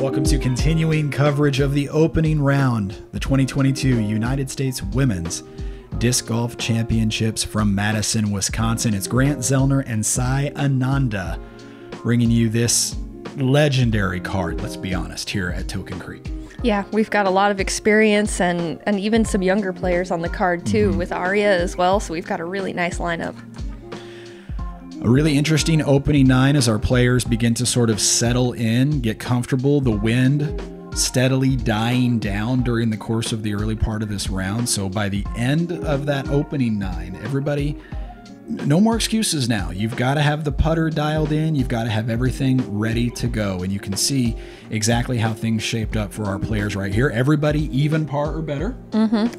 Welcome to continuing coverage of the opening round, the 2022 United States Women's Disc Golf Championships from Madison, Wisconsin. It's Grant Zellner and Ananda bringing you this legendary card, let's be honest, here at Token Creek. Yeah, we've got a lot of experience and even some younger players on the card too, with Aria as well, so we've got a really nice lineup. A really interesting opening nine as our players begin to sort of settle in, get comfortable. The wind steadily dying down during the course of the early part of this round. So by the end of that opening nine, everybody, no more excuses now. You've got to have the putter dialed in. You've got to have everything ready to go. And you can see exactly how things shaped up for our players right here. Everybody even par or better.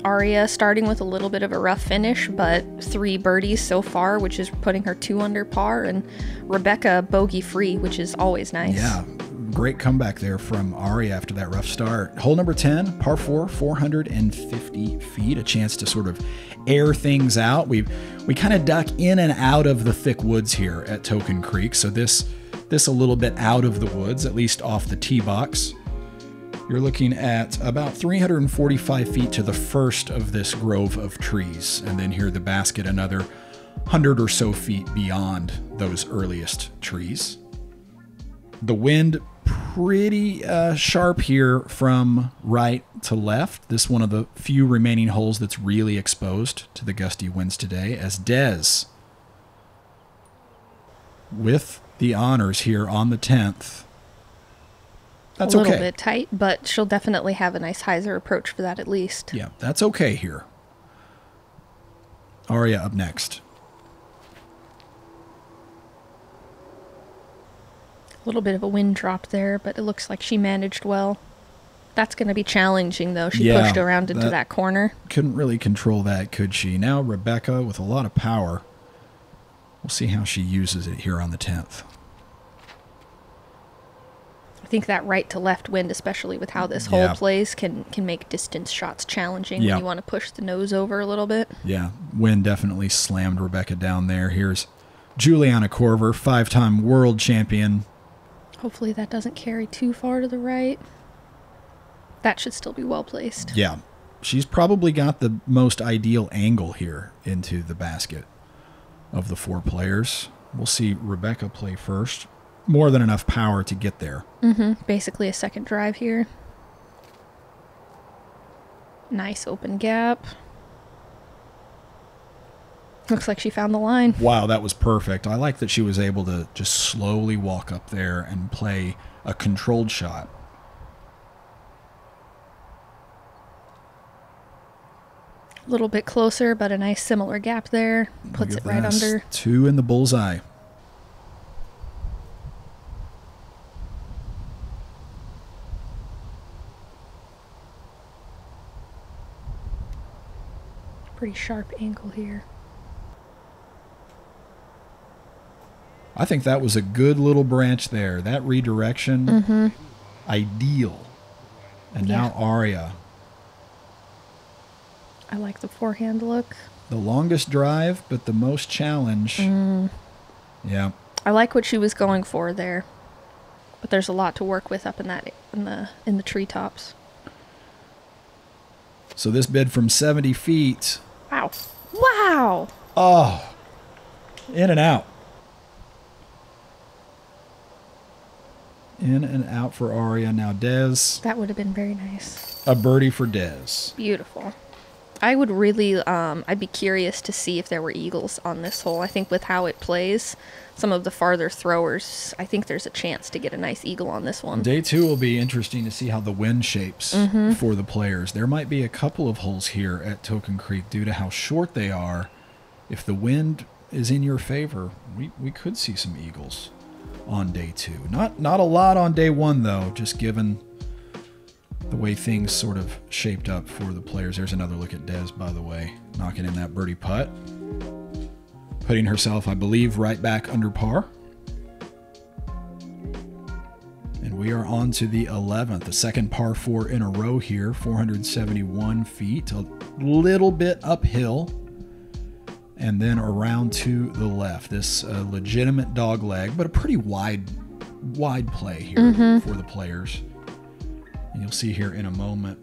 Aria starting with a little bit of a rough finish, but 3 birdies so far, which is putting her 2 under par. And Rebecca bogey free, which is always nice. Yeah. Great comeback there from Aria after that rough start. Hole number 10, par 4, 450 feet, a chance to sort of air things out. We kind of duck in and out of the thick woods here at Token Creek, so this a little bit out of the woods, at least off the tee box. You're looking at about 345 feet to the first of this grove of trees, and then here the basket another 100 or so feet beyond those earliest trees. The wind pretty sharp here from right to left. This one of the few remaining holes that's really exposed to the gusty winds today, as Des with the honors here on the 10th. That's okay. A little bit tight, but she'll definitely have a nice hyzer approach for that at least. Yeah, that's okay here. Aria up next. A little bit of a wind drop there, but it looks like she managed well. That's going to be challenging, though. She pushed around into that corner. Couldn't really control that, could she? Now Rebecca with a lot of power. We'll see how she uses it here on the 10th. I think that right to left wind, especially with how this hole plays, can make distance shots challenging when you want to push the nose over a little bit. Yeah, wind definitely slammed Rebecca down there. Here's Juliana Korver, 5-time world champion. Hopefully that doesn't carry too far to the right. That should still be well placed. Yeah, she's probably got the most ideal angle here into the basket of the 4 players. We'll see Rebecca play first. More than enough power to get there. Basically a second drive here. Nice open gap. Looks like she found the line. Wow, that was perfect. I like that she was able to just slowly walk up there and play a controlled shot. A little bit closer, but a nice similar gap there. Puts it right under. 2 in the bullseye. Pretty sharp angle here. I think that was a good little branch there. That redirection, ideal. And now Aria. I like the forehand look. The longest drive, but the most challenge. Yeah. I like what she was going for there, but there's a lot to work with up in the treetops. So this bid from 70 feet. Wow. Wow. Oh, in and out. In and out for Aria. Now Des. That would have been very nice. A birdie for Des. Beautiful. I would really, I'd be curious to see if there were eagles on this hole. I think with how it plays, some of the farther throwers, I think there's a chance to get a nice eagle on this one. Day 2 will be interesting to see how the wind shapes for the players. There might be a couple of holes here at Token Creek due to how short they are. If the wind is in your favor, we could see some eagles on day 2. Not a lot on day 1, though, just given the way things sort of shaped up for the players. There's another look at Des, by the way, knocking in that birdie putt. Putting herself, I believe, right back under par. And we are on to the 11th, the second par 4 in a row here, 471 feet, a little bit uphill, and then around to the left. This legitimate dog leg, but a pretty wide play here for the players. And you'll see here in a moment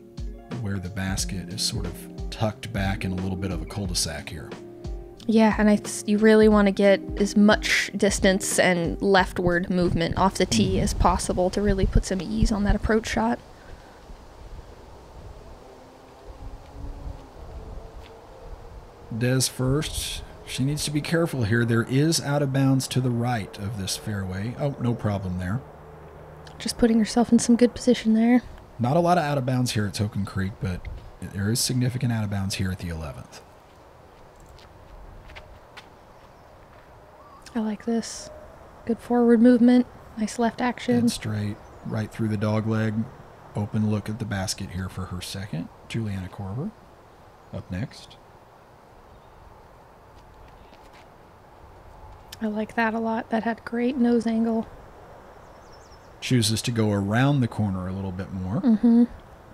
where the basket is sort of tucked back in a little bit of a cul-de-sac here. Yeah, and you really want to get as much distance and leftward movement off the tee as possible to really put some ease on that approach shot. Des first. She needs to be careful here. There is out of bounds to the right of this fairway. Oh, no problem there. Just putting herself in some good position there. Not a lot of out of bounds here at Token Creek, but there is significant out of bounds here at the 11th. I like this. Good forward movement. Nice left action. Dead straight, right through the dog leg. Open look at the basket here for her second. Juliana Korver up next. I like that a lot. That had great nose angle. Chooses to go around the corner a little bit more.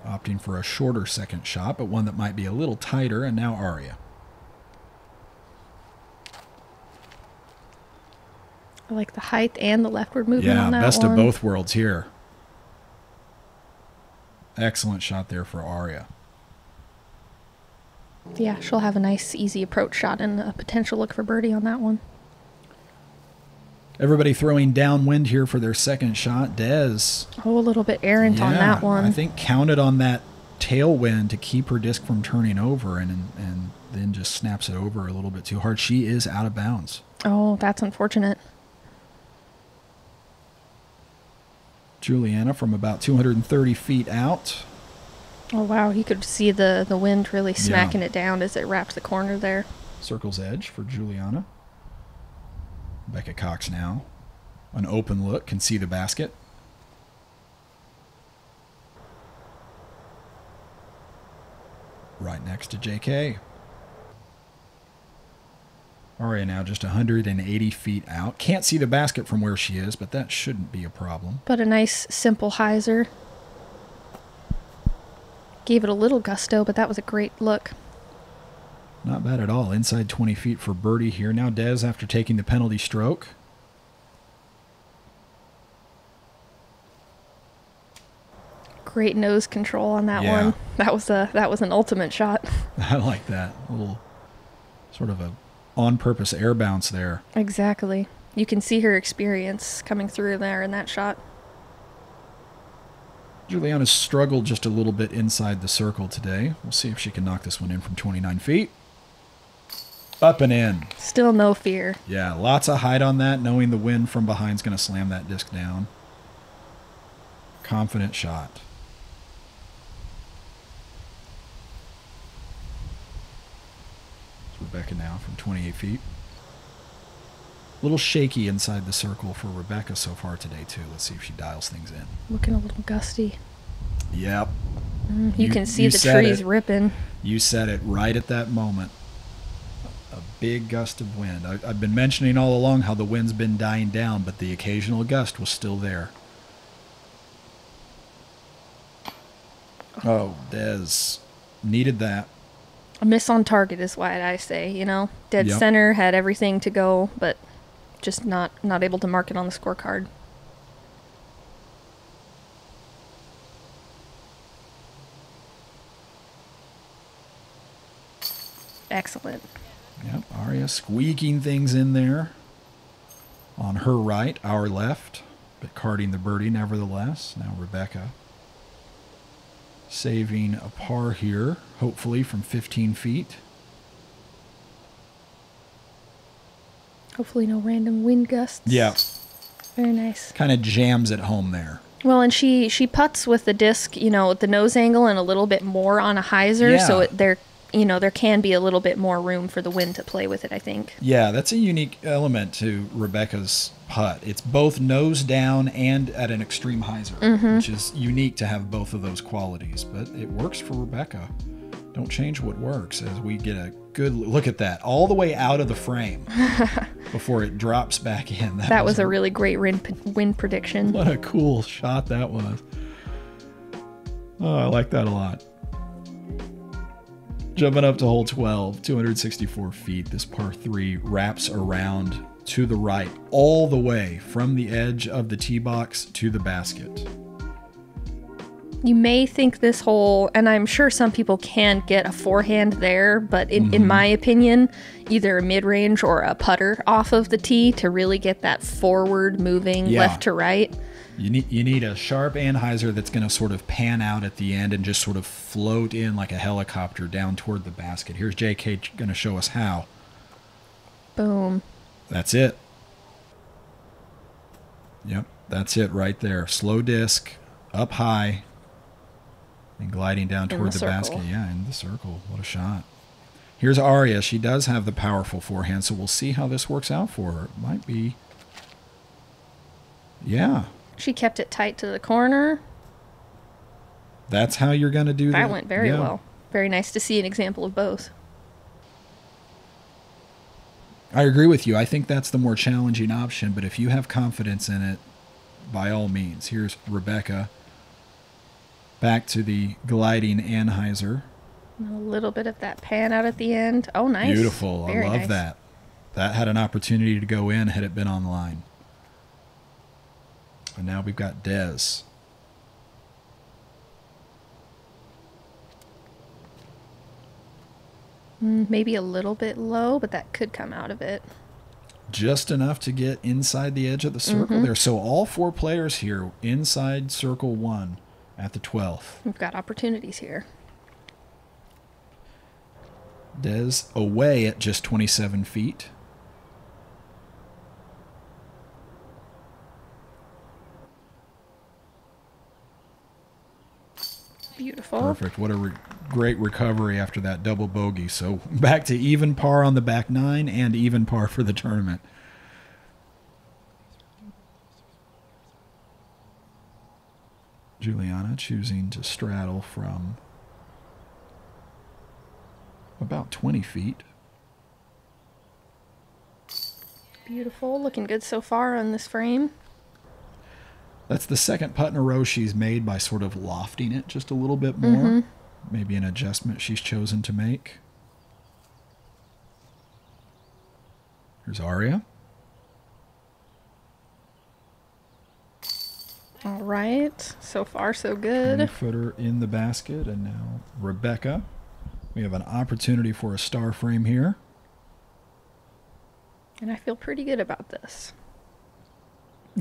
Opting for a shorter second shot, but one that might be a little tighter. And now Aria. I like the height and the leftward movement on that one. Yeah, best of both worlds here. Excellent shot there for Aria. Yeah, she'll have a nice, easy approach shot and a potential look for birdie on that one. Everybody throwing downwind here for their second shot. Des. Oh, a little bit errant on that one. I think counted on that tailwind to keep her disc from turning over and then just snaps it over a little bit too hard. She is out of bounds. Oh, that's unfortunate. Juliana from about 230 feet out. Oh, wow. You could see the wind really smacking it down as it wrapped the corner there. Circle's edge for Juliana. Becca Cox now. An open look, can see the basket. Right next to JK. Aria now just 180 feet out. Can't see the basket from where she is, but that shouldn't be a problem. But a nice, simple hyzer. Gave it a little gusto, but that was a great look. Not bad at all. Inside 20 feet for birdie here. Now Des after taking the penalty stroke. Great nose control on that one. That was an ultimate shot. I like that. A little sort of a on-purpose air bounce there. Exactly. You can see her experience coming through there in that shot. Juliana's struggled just a little bit inside the circle today. We'll see if she can knock this one in from 29 feet. Up and in. Still no fear. Yeah, lots of height on that, knowing the wind from behind is going to slam that disc down. Confident shot. It's Rebecca now from 28 feet. A little shaky inside the circle for Rebecca so far today, too. Let's see if she dials things in. Looking a little gusty. Yep. You can see the trees ripping. You said it right at that moment. A big gust of wind. I've been mentioning all along how the wind's been dying down, but the occasional gust was still there. Oh, Des needed that. A miss on target is what I say, you know. Dead center, had everything to go, but just not able to mark it on the scorecard. Excellent. Yep, Aria squeaking things in there. On her right, our left, but carding the birdie nevertheless. Now Rebecca saving a par here, hopefully from 15 feet. Hopefully no random wind gusts. Yeah. Very nice. Kind of jams it home there. Well, and she putts with the disc, you know, the nose angle and a little bit more on a hyzer, so there can be a little bit more room for the wind to play with it, I think. Yeah, that's a unique element to Rebecca's putt. It's both nose down and at an extreme hyzer, which is unique to have both of those qualities, but it works for Rebecca. Don't change what works as we get a good look at that all the way out of the frame before it drops back in. That was a really great wind prediction. What a cool shot that was. Oh, I like that a lot. Jumping up to hole 12, 264 feet. This par 3 wraps around to the right all the way from the edge of the tee box to the basket. You may think this hole, and I'm sure some people can get a forehand there, but in my opinion, either a mid-range or a putter off of the tee to really get that forward moving left to right. You need a sharp anhyzer that's going to sort of pan out at the end and just sort of float in like a helicopter down toward the basket. Here's JK going to show us how. Boom. That's it. Yep, that's it right there. Slow disc, up high, and gliding down toward the basket. Yeah, in the circle. What a shot. Here's Aria. She does have the powerful forehand, so we'll see how this works out for her. It might be... Yeah. She kept it tight to the corner. That's how you're going to do that? That went very well. Very nice to see an example of both. I agree with you. I think that's the more challenging option, but if you have confidence in it, by all means. Here's Rebecca. Back to the gliding anhyzer. A little bit of that pan out at the end. Oh, nice. Beautiful. I love that. That had an opportunity to go in had it been on the line. And now we've got Des. Maybe a little bit low, but that could come out of it. Just enough to get inside the edge of the circle there. So all 4 players here inside circle 1 at the 12th. We've got opportunities here. Des away at just 27 feet. Beautiful. Perfect. What a great recovery after that double bogey. So back to even par on the back 9 and even par for the tournament. Juliana choosing to straddle from about 20 feet. Beautiful. Looking good so far on this frame. That's the second putt in a row she's made by sort of lofting it just a little bit more. Maybe an adjustment she's chosen to make. Here's Aria. All right. So far, so good. 20-footer in the basket. And now Rebecca. We have an opportunity for a star frame here. And I feel pretty good about this.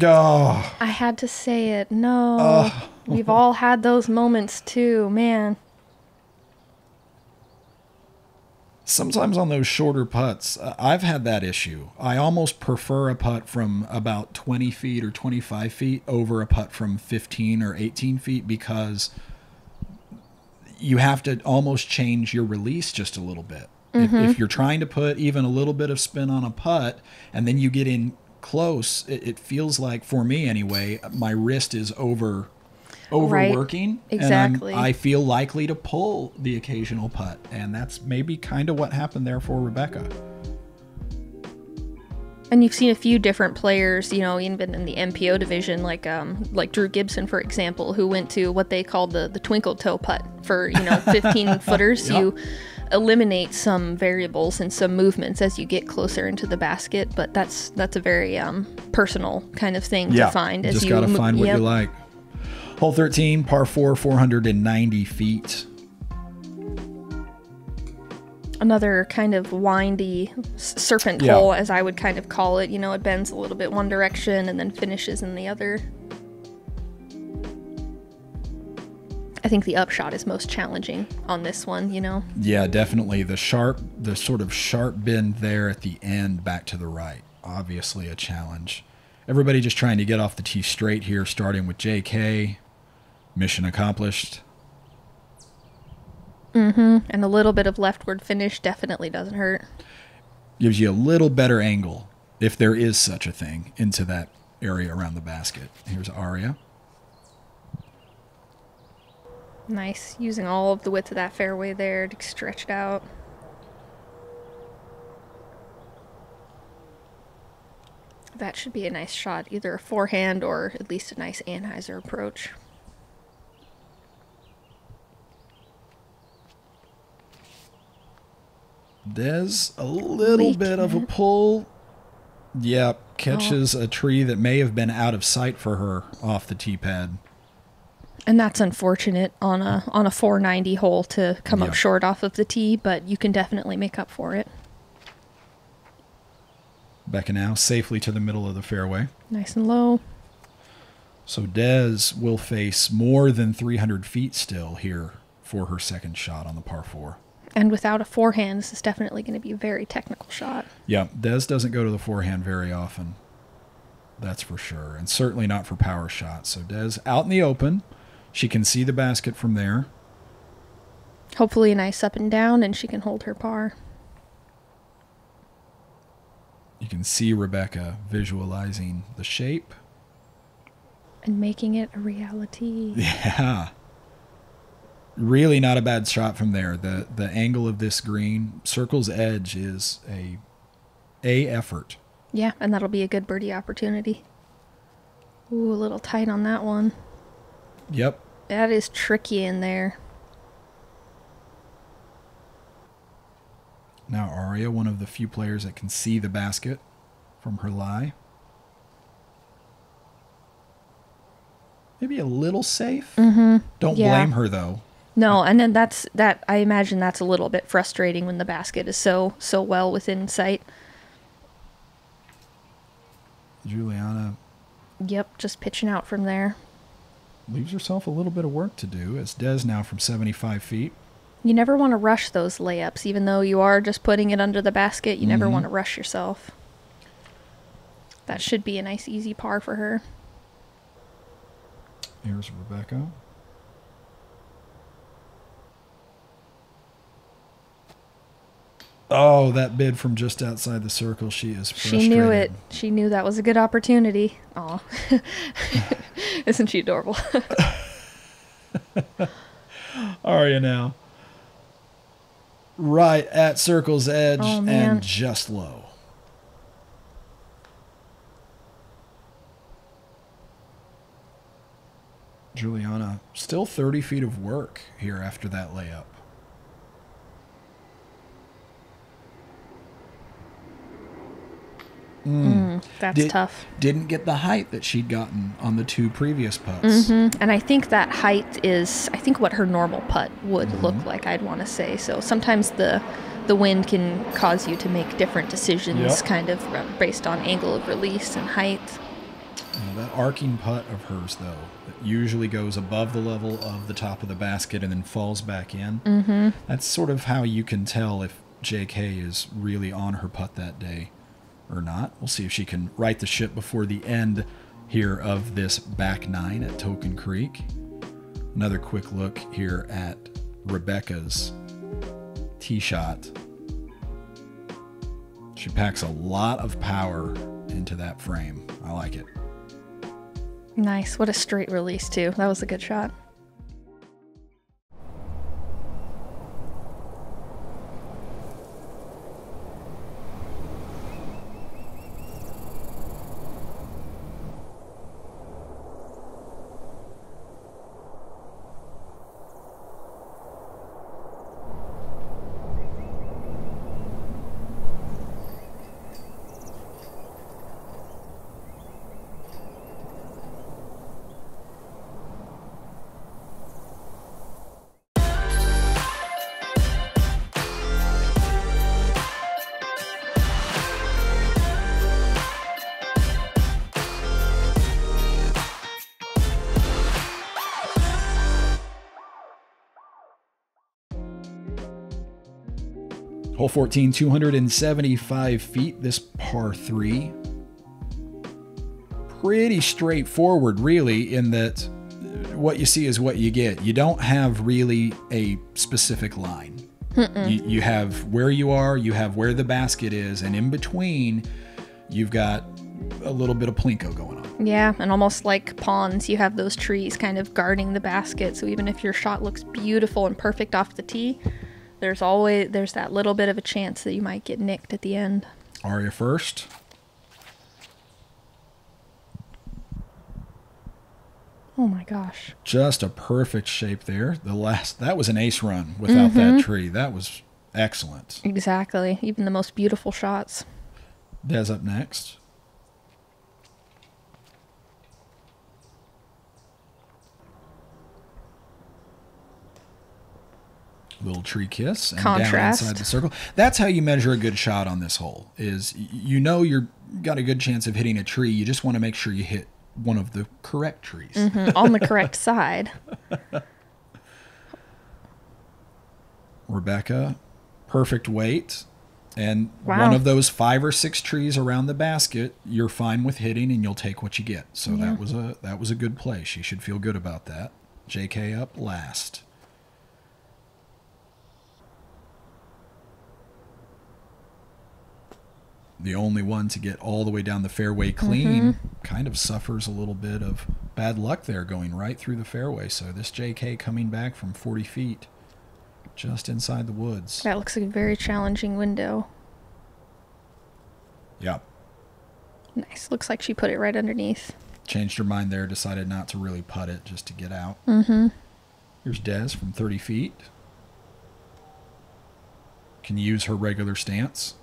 Oh. I had to say it. No. We've all had those moments too, man. Sometimes on those shorter putts, I've had that issue. I almost prefer a putt from about 20 feet or 25 feet over a putt from 15 or 18 feet because you have to almost change your release just a little bit. If you're trying to put even a little bit of spin on a putt and then you get in close, it feels like, for me anyway, my wrist is overworking. Right. Exactly. And I feel likely to pull the occasional putt. And that's maybe kind of what happened there for Rebecca. And you've seen a few different players, you know, even in the MPO division, like Drew Gibson, for example, who went to what they called the twinkle toe putt for, 15 footers. Yep. You eliminate some variables and some movements as you get closer into the basket, but that's a very personal kind of thing to find. Just got to find what you like. Hole 13, par 4, 490 feet. Another kind of windy serpent hole, as I would kind of call it. It bends a little bit one direction and then finishes in the other. I think the upshot is most challenging on this one, Yeah, definitely. The sort of sharp bend there at the end back to the right. Obviously a challenge. Everybody just trying to get off the tee straight here, starting with JK. Mission accomplished. And a little bit of leftward finish definitely doesn't hurt. Gives you a little better angle, if there is such a thing, into that area around the basket. Here's Aria. Nice. Using all of the width of that fairway there to stretch it out. That should be a nice shot. Either a forehand or at least a nice anhyzer approach. Des, a little bit of a pull. Yep, catches a tree that may have been out of sight for her off the tee pad. And that's unfortunate on a 490 hole to come Yeah. up short off of the tee, but you can definitely make up for it. Becca now safely to the middle of the fairway. Nice and low. So Des will face more than 300 feet still here for her second shot on the par 4. And without a forehand, this is definitely going to be a very technical shot. Yeah, Des doesn't go to the forehand very often. That's for sure. And certainly not for power shots. So Des out in the open. She can see the basket from there. Hopefully a nice up and down, and she can hold her par. You can see Rebecca visualizing the shape. And making it a reality. Yeah. Really not a bad shot from there. The angle of this green, circle's edge is a effort. Yeah, and that'll be a good birdie opportunity. Ooh, a little tight on that one. Yep. That is tricky in there. Now Aria, one of the few players that can see the basket from her lie. Maybe a little safe. Mm-hmm. Don't Yeah. blame her though. No, and then that I imagine that's a little bit frustrating when the basket is so well within sight. Juliana Yep, just pitching out from there. leaves herself a little bit of work to do as Des now from 75 feet. You never want to rush those layups, even though you are just putting it under the basket. You never want to rush yourself. That should be a nice, easy par for her. Here's Rebecca. Oh, that bid from just outside the circle. She is frustrated. She knew it. She knew that was a good opportunity. Aw. Isn't she adorable? Aria now. Right at circle's edge Oh, man. and just low. Juliana, still 30 feet of work here after that layup. That's tough. Didn't get the height that she'd gotten on the two previous putts. And I think that height is, I think, what her normal putt would look like, I'd want to say. So sometimes the wind can cause you to make different decisions, Yep. kind of based on angle of release and height. That arcing putt of hers, though, that usually goes above the level of the top of the basket and then falls back in. That's sort of how you can tell if JK is really on her putt that day or not. We'll see if she can right the ship before the end here of this back nine at Token Creek. Another quick look here at Rebecca's tee shot. She packs a lot of power into that frame. I like it. Nice. What a straight release, too. That was a good shot. Hole 14, 275 feet, this par 3. Pretty straightforward, really, in that what you see is what you get. You don't have really a specific line. You have where you are, you have where the basket is, and in between, you've got a little bit of plinko going on. Yeah, and almost like ponds, you have those trees kind of guarding the basket. So even if your shot looks beautiful and perfect off the tee, there's that little bit of a chance that you might get nicked at the end. Aria first. Oh my gosh. Just a perfect shape there. That was an ace run without that tree. That was excellent. Exactly. Even the most beautiful shots. Des up next. Little tree kiss and Contrast. down inside the circle. That's how you measure a good shot on this hole. Is you know you're got a good chance of hitting a tree. You just want to make sure you hit one of the correct trees. On the correct side. Rebecca, perfect weight. And Wow. one of those 5 or 6 trees around the basket, you're fine with hitting and you'll take what you get. So that was a good play. She should feel good about that. JK up last. The only one to get all the way down the fairway clean kind of suffers a little bit of bad luck there, going right through the fairway. So this JK coming back from 40 feet just inside the woods. That looks like a very challenging window. Yeah. Nice. Looks like she put it right underneath. Changed her mind there, decided not to really putt it, just to get out. Here's Des from 30 feet. Can use her regular stance.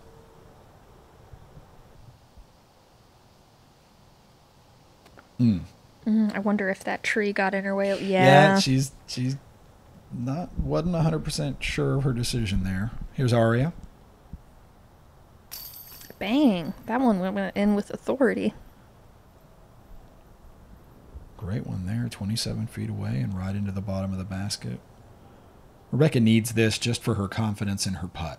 I wonder if that tree got in her way. Yeah, she's wasn't 100% sure of her decision there. Here's Aria. Bang. That one went in with authority. Great one there, 27 feet away and right into the bottom of the basket. Rebecca needs this just for her confidence in her putt.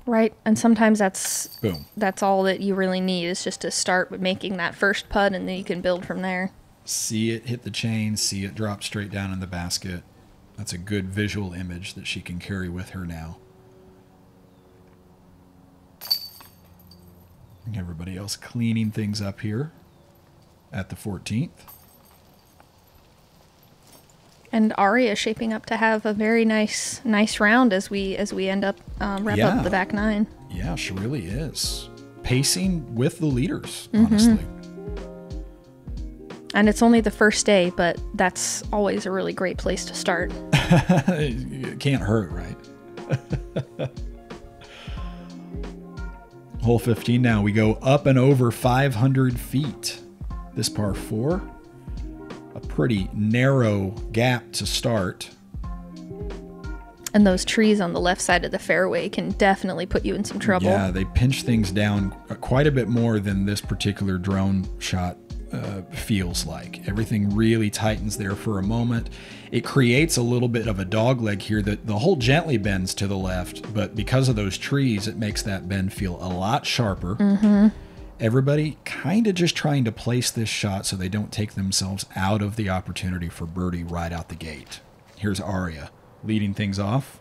Right. And sometimes that's Boom. that's all that you really need, is just to start with making that first putt, and then you can build from there. See it hit the chain, see it drop straight down in the basket. That's a good visual image that she can carry with her now. And everybody else cleaning things up here at the 14th. And Aria shaping up to have a very nice round as we end up wrap up the back 9. Yeah, she really is. Pacing with the leaders, honestly. And it's only the first day, but that's always a really great place to start. It can't hurt, right? Hole 15 now. We go up and over 500 feet. This par 4. A pretty narrow gap to start. And those trees on the left side of the fairway can definitely put you in some trouble. Yeah, they pinch things down quite a bit more than this particular drone shot feels like. Everything really tightens there for a moment. It creates a little bit of a dog leg here. That the hole gently bends to the left, but because of those trees, it makes that bend feel a lot sharper. Everybody kind of just trying to place this shot so they don't take themselves out of the opportunity for birdie right out the gate. Here's Aria leading things off.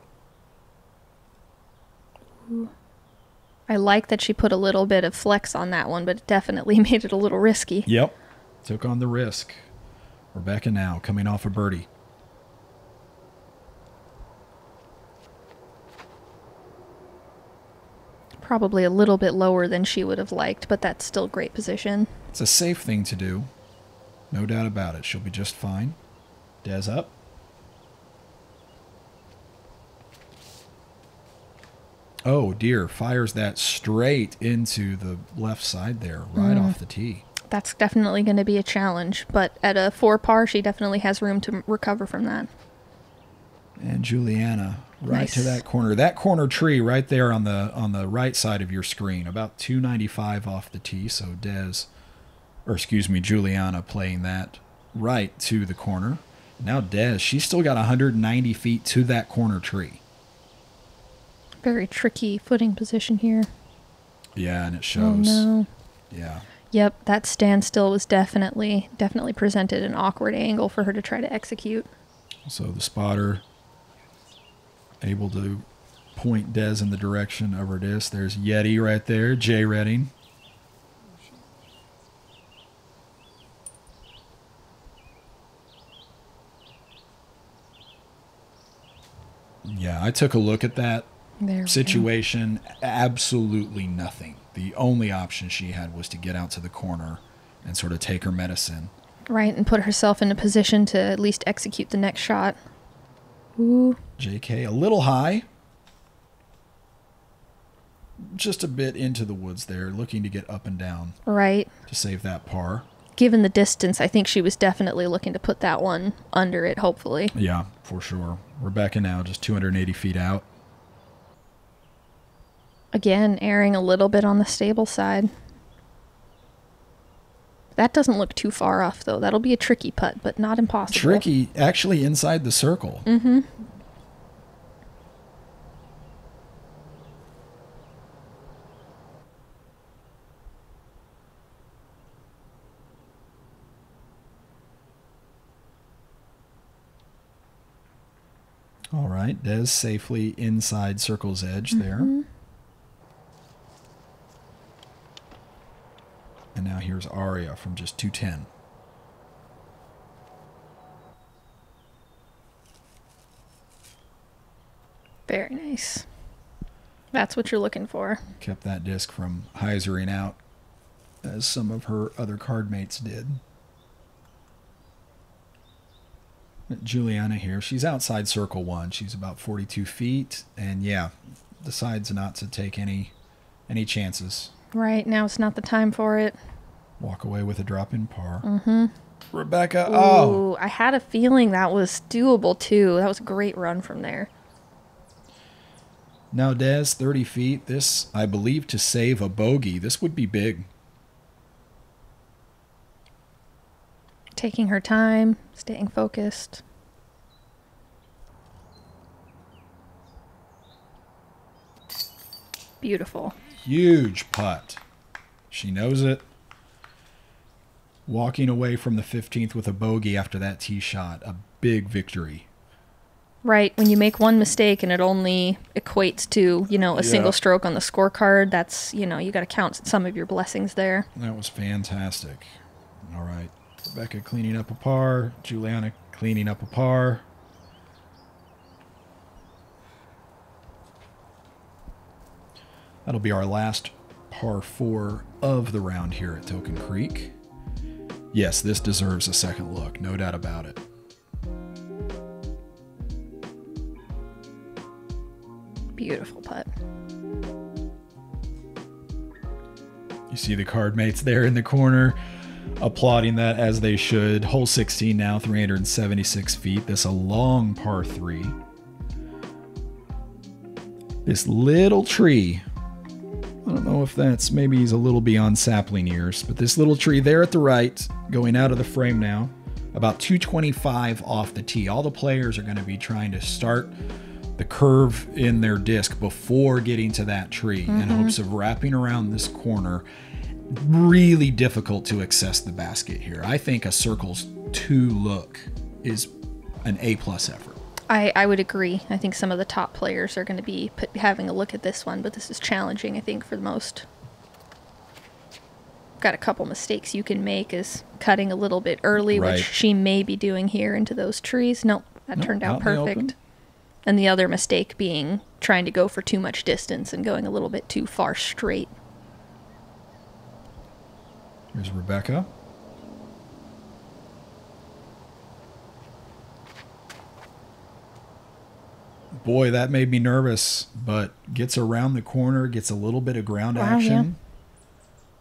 I like that she put a little bit of flex on that one, but it definitely made it a little risky. Yep. Took on the risk. Rebecca now coming off a birdie. Probably a little bit lower than she would have liked, but that's still great position. It's a safe thing to do. No doubt about it. She'll be just fine. Des up. Oh dear, fires that straight into the left side there, right off the tee. That's definitely going to be a challenge, but at a 4 par, she definitely has room to recover from that. And Juliana right Nice. to that corner. That corner tree right there on the right side of your screen, about 295 off the tee. So Juliana playing that right to the corner. Now Des, she's still got 190 feet to that corner tree. Very tricky footing position here. Yeah, and it shows. Oh no. Yeah. Yep, that standstill was definitely presented an awkward angle for her to try to execute. So the spotter able to point Des in the direction of her disc. There's Yeti right there, Jay Redding. Yeah, I took a look at that There we situation. Absolutely nothing. The only option she had was to get out to the corner and sort of take her medicine. go. Right, and put herself in a position to at least execute the next shot. Ooh. JK a little high. Just a bit into the woods there, looking to get up and down Right. to save that par. given the distance, I think she was definitely looking to put that one under it, hopefully. Yeah, for sure. Rebecca now just 280 feet out. Again, erring a little bit on the stable side. That doesn't look too far off, though. That'll be a tricky putt, but not impossible. Tricky, actually inside the circle. Mm-hmm. All right, Des safely inside circle's edge there. And now here's Aria from just 210. Very nice. That's what you're looking for. Kept that disc from hyzering out as some of her other card mates did. Juliana here. She's outside circle 1. She's about 42 feet. And yeah, decides not to take any chances. Right, now it's not the time for it. Walk away with a drop in par. Mm-hmm. Rebecca, Ooh, I had a feeling that was doable too. That was a great run from there. Now Des, 30 feet. This, I believe, to save a bogey. This would be big. Taking her time, staying focused. Beautiful. Huge putt. She knows it. Walking away from the 15th with a bogey after that tee shot. A big victory. Right. When you make one mistake and it only equates to, a single stroke on the scorecard, that's, you got to count some of your blessings there. That was fantastic. All right. Rebecca cleaning up a par. Juliana cleaning up a par. That'll be our last par 4 of the round here at Token Creek. Yes, this deserves a second look, no doubt about it. Beautiful putt. You see the card mates there in the corner applauding that as they should. Hole 16 now, 376 feet. This a long par 3. This little tree, I don't know if that's, maybe he's a little beyond sapling years, but this little tree there at the right, going out of the frame now, about 225 off the tee. All the players are going to be trying to start the curve in their disc before getting to that tree in hopes of wrapping around this corner. Really difficult to access the basket here. I think a circles 2 look is an A+ effort. I would agree. I think some of the top players are going to be having a look at this one, but this is challenging, I think, for the most. Got a couple mistakes you can make is cutting a little bit early, which she may be doing here into those trees. Nope, that turned out perfect. And the other mistake being trying to go for too much distance and going a little bit too far straight. Here's Rebecca. Boy, that made me nervous, but gets around the corner, gets a little bit of ground action. Yeah.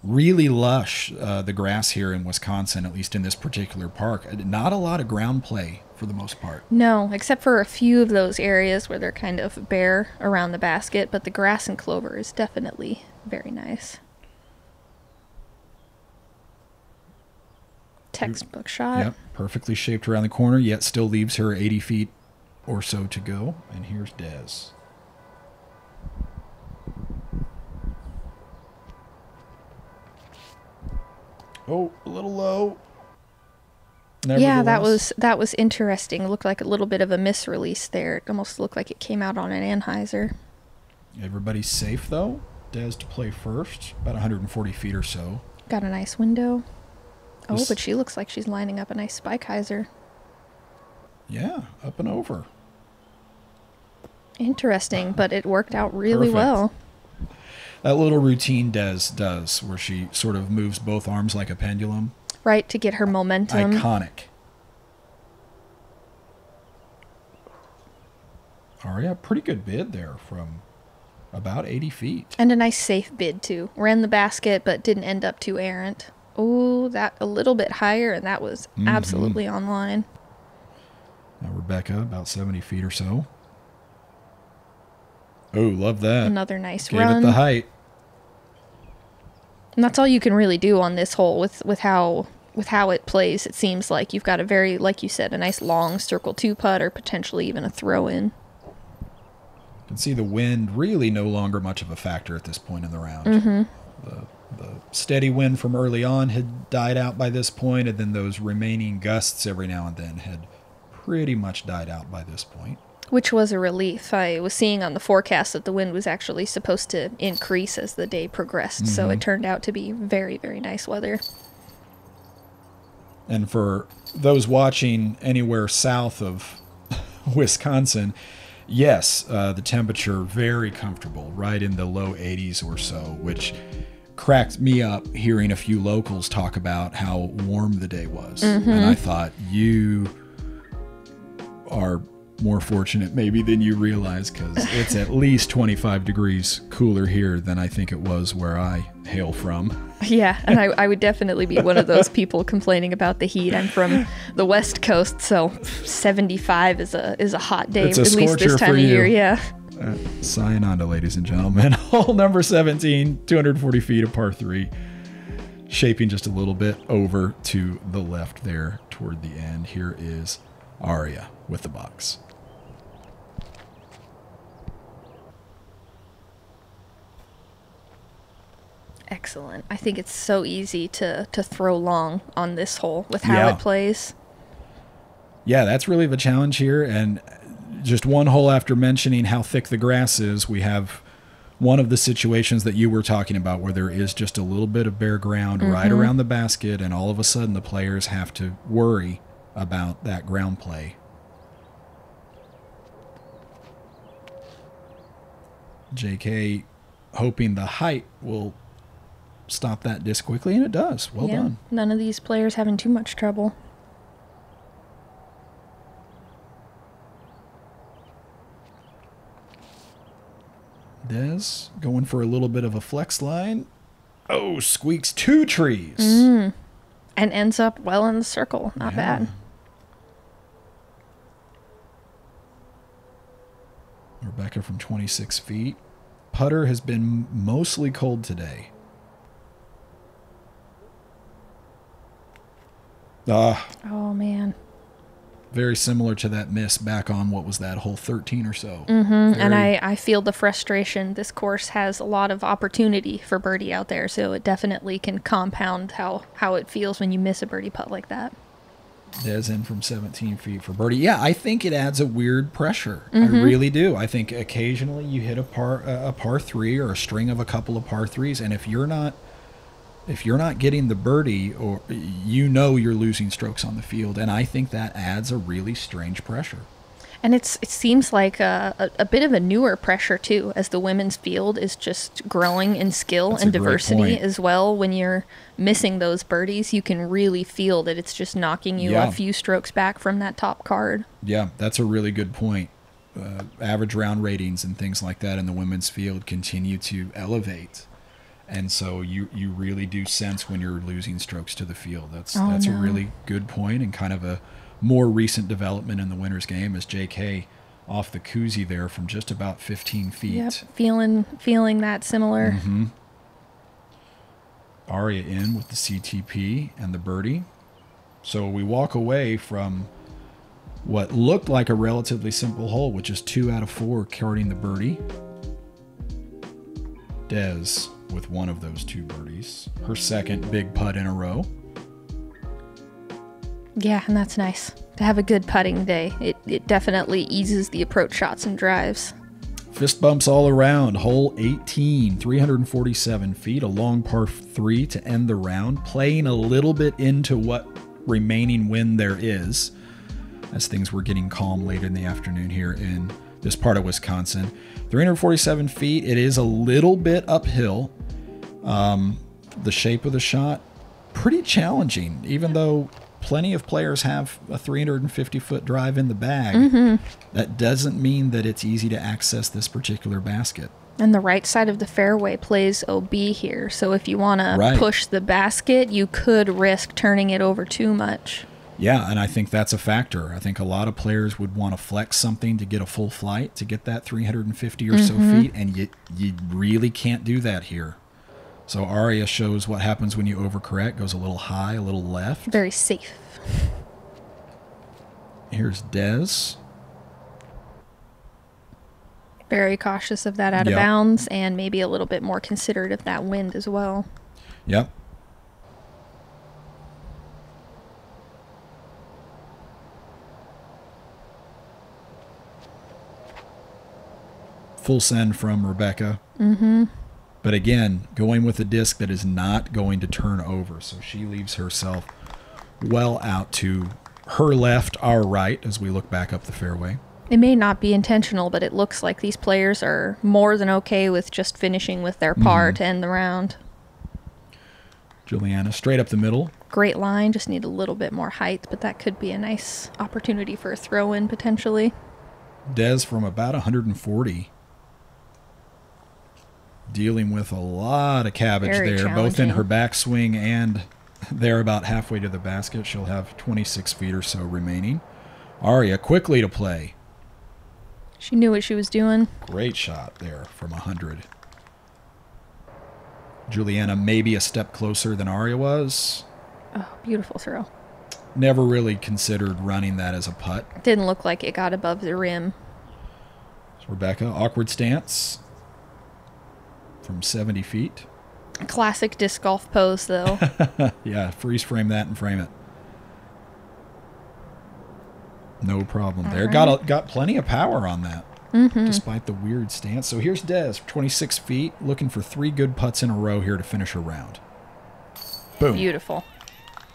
Really lush, the grass here in Wisconsin, at least in this particular park. Not a lot of ground play for the most part. No, except for a few of those areas where they're kind of bare around the basket, but the grass and clover is definitely very nice. Textbook shot. Yep, perfectly shaped around the corner, yet still leaves her 80 feet or so to go. And here's Des. Oh, a little low. Yeah, that was interesting. It looked like a little bit of a misrelease there. It almost looked like it came out on an anhyzer. Everybody's safe, though. Des to play first, about 140 feet or so. Got a nice window. Oh, but she looks like she's lining up a nice spike hyzer. Yeah, up and over. Interesting, but it worked out really well. That little routine Des does, where she sort of moves both arms like a pendulum. Right, to get her momentum. Iconic. Aria, pretty good bid there from about 80 feet. And a nice safe bid, too. Ran the basket, but didn't end up too errant. Oh, that a little bit higher, and that was absolutely online. Now Rebecca, about 70 feet or so. Oh, love that. Another nice Gave run. it the height. And that's all you can really do on this hole with how it plays. It seems like you've got a very, like you said, a nice long circle 2 putt or potentially even a throw in. You can see the wind really no longer much of a factor at this point in the round. The steady wind from early on had died out by this point, and then those remaining gusts every now and then had pretty much died out by this point. Which was a relief. I was seeing on the forecast that the wind was actually supposed to increase as the day progressed, so it turned out to be very, very nice weather. And for those watching anywhere south of Wisconsin, yes, the temperature very comfortable, right in the low 80s or so, which cracked me up hearing a few locals talk about how warm the day was. And I thought, you are more fortunate maybe than you realize, because it's at least 25 degrees cooler here than I think it was where I hail from. Yeah, and I would definitely be one of those people complaining about the heat. I'm from the West Coast, so 75 is a hot day, It's a at least this scorcher time for of year. you. Yeah. Ananda, ladies and gentlemen. Hole number 17, 240 feet of par 3. Shaping just a little bit over to the left there toward the end. Here is Aria with the box. Excellent. I think it's so easy to throw long on this hole with how it plays. Yeah, that's really the challenge here. And just one hole after mentioning how thick the grass is, we have one of the situations that you were talking about where there is just a little bit of bare ground right around the basket, and all of a sudden the players have to worry about that ground play. JK hoping the height will stop that disc quickly, and it does. Well done. None of these players having too much trouble. Des going for a little bit of a flex line. Oh, squeaks 2 trees. And ends up well in the circle. Not bad. Rebecca from 26 feet. Putter has been mostly cold today. Oh, man. Very similar to that miss back on, what was that, hole 13 or so. And I feel the frustration. This course has a lot of opportunity for birdie out there, so it definitely can compound how it feels when you miss a birdie putt like that. Des in from 17 feet for birdie. Yeah, I think it adds a weird pressure. I really do. I think occasionally you hit a par 3 or a string of a couple of par 3s, and if you're not getting the birdie, or you're losing strokes on the field, and I think that adds a really strange pressure. And it seems like a bit of a newer pressure too, as the women's field is just growing in skill and diversity as well. When you're missing those birdies, you can really feel that it's just knocking you a few strokes back from that top card. Yeah, that's a really good point. Average round ratings and things like that in the women's field continue to elevate. And so you really do sense when you're losing strokes to the field. That's a really good point, and kind of a more recent development in the winner's game is JK off the koozie there from just about 15 feet. Yep, feeling that similar. Aria in with the CTP and the birdie. So we walk away from what looked like a relatively simple hole, which is 2 out of 4 carrying the birdie. Des with one of those 2 birdies. Her second big putt in a row. Yeah, and that's nice. To have a good putting day. It definitely eases the approach shots and drives. Fist bumps all around. Hole 18, 347 feet, a long par 3 to end the round. Playing a little bit into what remaining wind there is, as things were getting calm late in the afternoon here in this part of Wisconsin. 347 feet. It is a little bit uphill. The shape of the shot, pretty challenging, even though plenty of players have a 350-foot drive in the bag. That doesn't mean that it's easy to access this particular basket. And the right side of the fairway plays OB here. So if you want to push the basket, you could risk turning it over too much. Yeah, and I think that's a factor. I think a lot of players would want to flex something to get a full flight, to get that 350 or so feet, and you really can't do that here. So Aria shows what happens when you overcorrect, goes a little high, a little left. Very safe. Here's Des. Very cautious of that out of bounds, and maybe a little bit more considerate of that wind as well. Yep. Full send from Rebecca. But again, going with a disc that is not going to turn over. So she leaves herself well out to her left, our right, as we look back up the fairway. It may not be intentional, but it looks like these players are more than okay with just finishing with their par to end the round. Juliana, straight up the middle. Great line, just need a little bit more height, but that could be a nice opportunity for a throw-in potentially. Des from about 140. Dealing with a lot of cabbage there, both in her backswing and there about halfway to the basket. She'll have 26 feet or so remaining. Aria quickly to play. She knew what she was doing. Great shot there from 100. Juliana maybe a step closer than Aria was. Oh, beautiful throw. Never really considered running that as a putt. Didn't look like it got above the rim. Rebecca, awkward stance from 70 feet. Classic disc golf pose, though. Yeah, freeze frame that and frame it. No problem there. Right. Got plenty of power on that, despite the weird stance. So here's Des, 26 feet, looking for 3 good putts in a row here to finish her round. Boom. Beautiful.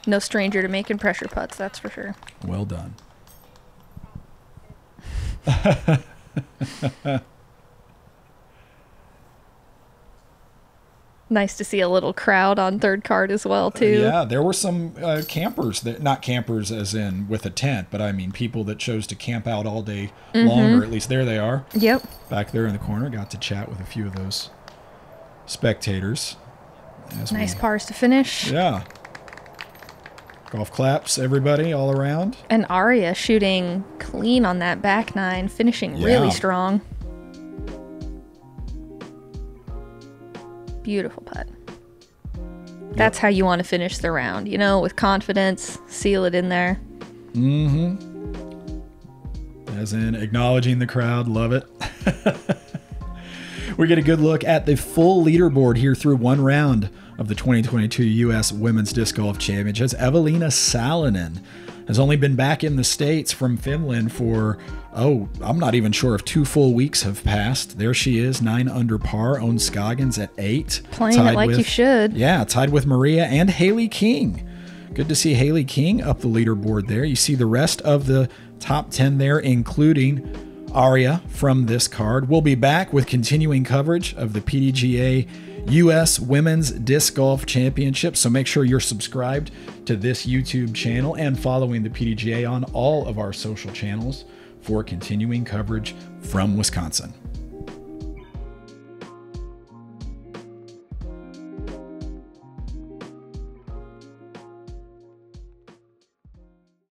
No stranger to making pressure putts, that's for sure. Well done. Nice to see a little crowd on third card as well, too. Yeah, there were some campers, not campers as in with a tent, but I mean people that chose to camp out all day long, or at least there they are. Yep. Back there in the corner, got to chat with a few of those spectators. Nice pars to finish. Yeah. Golf claps, everybody, all around. And Aria shooting clean on that back nine, finishing really strong. Beautiful putt. That's how you want to finish the round, you know, with confidence, seal it in there. As in acknowledging the crowd, love it. We get a good look at the full leaderboard here through one round of the 2022 U.S. Women's Disc Golf Championships. Evelina Salonen has only been back in the States from Finland for, I'm not even sure if 2 full weeks have passed. There she is, 9 under par, owns Scoggins at 8. Playing it like you should. Yeah, tied with Maria and Haley King. Good to see Haley King up the leaderboard there. You see the rest of the top 10 there, including Aria from this card. We'll be back with continuing coverage of the PDGA U.S. Women's Disc Golf Championship. So make sure you're subscribed to this YouTube channel and following the PDGA on all of our social channels for continuing coverage from Wisconsin.